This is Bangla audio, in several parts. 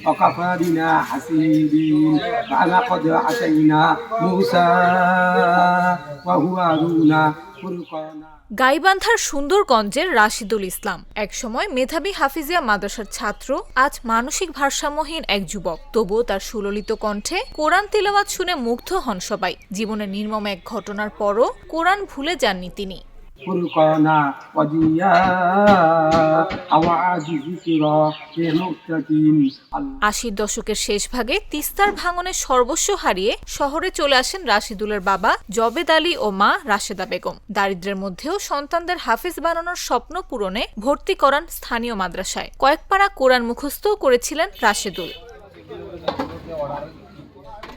وكفى بنا حسيبين فلقد آتينا موسى وهارون فرقانا। গাইবান্ধার সুন্দরগঞ্জের রাশিদুল ইসলাম একসময় মেধাবী হাফিজিয়া মাদ্রাসার ছাত্র, আজ মানসিক ভারসাম্যহীন এক যুবক। তবুও তার সুললিত কণ্ঠে কোরআন তিলাওয়াত শুনে মুগ্ধ হন সবাই। জীবনের নির্মম এক ঘটনার পরও কোরআন ভুলে যাননি তিনি। فرقانا وضياء أوعاد ذكرى للمتقين। ৮০ দশকের শেষ ভাগে তিস্তার ভাঙনে সর্বস্ব হারিয়ে শহরে চলে আসেন রাশিদুলের বাবা জবেদ আলী ও মা রাশেদা বেগম। দারিদ্র্যের মধ্যেও সন্তানদের হাফেজ বানানোর স্বপ্ন পূরণে ভর্তি করান স্থানীয় মাদ্রাসায়। কয়েক পারা কোরআন মুখস্থও করেছিলেন রাশেদুল।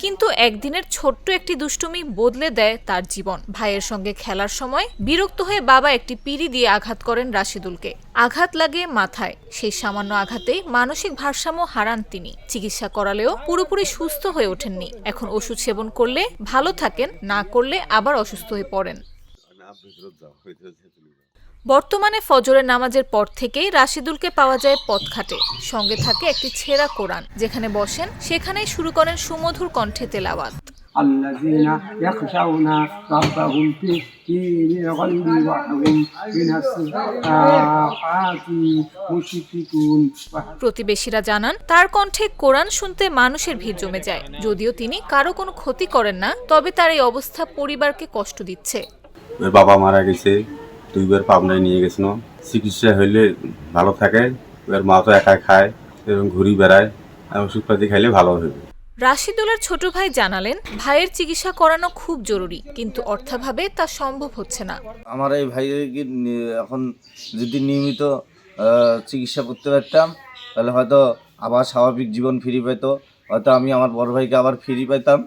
কিন্তু একদিনের ছোট্ট একটি দুষ্টুমি বদলে দেয় তার জীবন। ভাইয়ের সঙ্গে খেলার সময় বিরক্ত হয়ে বাবা একটি পিঁড়ি দিয়ে আঘাত করেন রাশিদুলকে। আঘাত লাগে মাথায়। সেই সামান্য আঘাতেই মানসিক ভারসাম্য হারান তিনি। চিকিৎসা করালেও পুরোপুরি সুস্থ হয়ে ওঠেননি। এখন ওষুধ সেবন করলে ভালো থাকেন, না করলে আবার অসুস্থ হয়ে পড়েন। বর্তমানে ফজরের নামাজের পর থেকেই রাশিদুলকে পাওয়া যায় পথঘাটে। সঙ্গে থাকে একটি ছেঁড়া কোরআন। যেখানে বসেন সেখানেই শুরু করেন সুমধুর কণ্ঠে তেলাওয়াত। الذين يخشون ربهم بالغيب وهم من الصالحات مشفقون। প্রতিবেশীরা জানান, তার কণ্ঠে কোরআন শুনতে মানুষের ভিড় জমে যায়। যদিও তিনি কারো কোনো ক্ষতি করেন না, তবে তার এই অবস্থা পরিবারকে কষ্ট দিচ্ছে। বাবা মারা গেছে, 2 বার পাবনায় নিয়ে গেছিল। চিকিৎসা হইলে ভালো থাকে। এবার মা তো একা খায় এবং ঘুরি বেড়ায়, ওষুধপাতি খাইলে ভালো হবে। রাশিদুলের ছোট ভাই জানালেন, ভাইয়ের চিকিৎসা করানো খুব জরুরি, কিন্তু অর্থাভাবে তা সম্ভব হচ্ছে না। আমার এই ভাইকে এখন যদি নিয়মিত চিকিৎসা করতে পারতাম তাহলে হয়তো আবার স্বাভাবিক জীবন ফিরে পেত, হয়তো আমি আমার বড় ভাইকে আবার ফিরে পেতাম,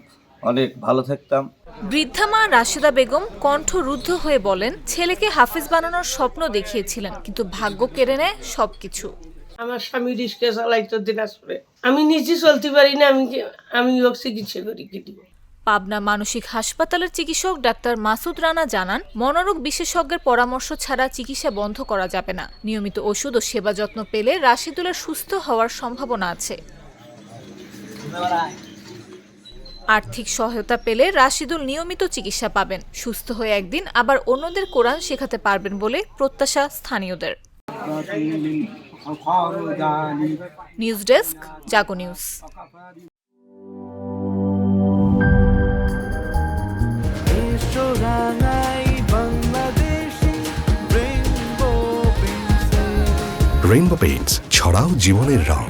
অনেক ভালো থাকতাম। বৃদ্ধা মা রাশেদা বেগম কণ্ঠরুদ্ধ হয়ে বলেন, ছেলেকে হাফেজ বানানোর স্বপ্ন দেখিয়েছিলেন, কিন্তু ভাগ্য কেড়ে নেয় সবকিছু। আমার স্বামী রিস্কে চালাইতো দিনাজপুরে, আমি নিজে চলতে পারি না, আমি ওকে চিকিৎসা করি কি দিব। পাবনা মানসিক হাসপাতালের চিকিৎসক ডাক্তার মাসুদ রানা জানান, মনোরোগ বিশেষজ্ঞের পরামর্শ ছাড়া চিকিৎসা বন্ধ করা যাবে না। নিয়মিত ওষুধ ও সেবা যত্ন পেলে রাশিদুলের সুস্থ হওয়ার সম্ভাবনা আছে। আর্থিক সহায়তা পেলে রাশিদুল নিয়মিত চিকিৎসা পাবেন। সুস্থ হয়ে একদিন আবার অন্যদের কোরআন শেখাতে পারবেন বলে প্রত্যাশা স্থানীয়দের। নিউজ ডেস্ক, জাগো নিউজ। রেইনবো পেইন্টস, ছড়াও জীবনের রং।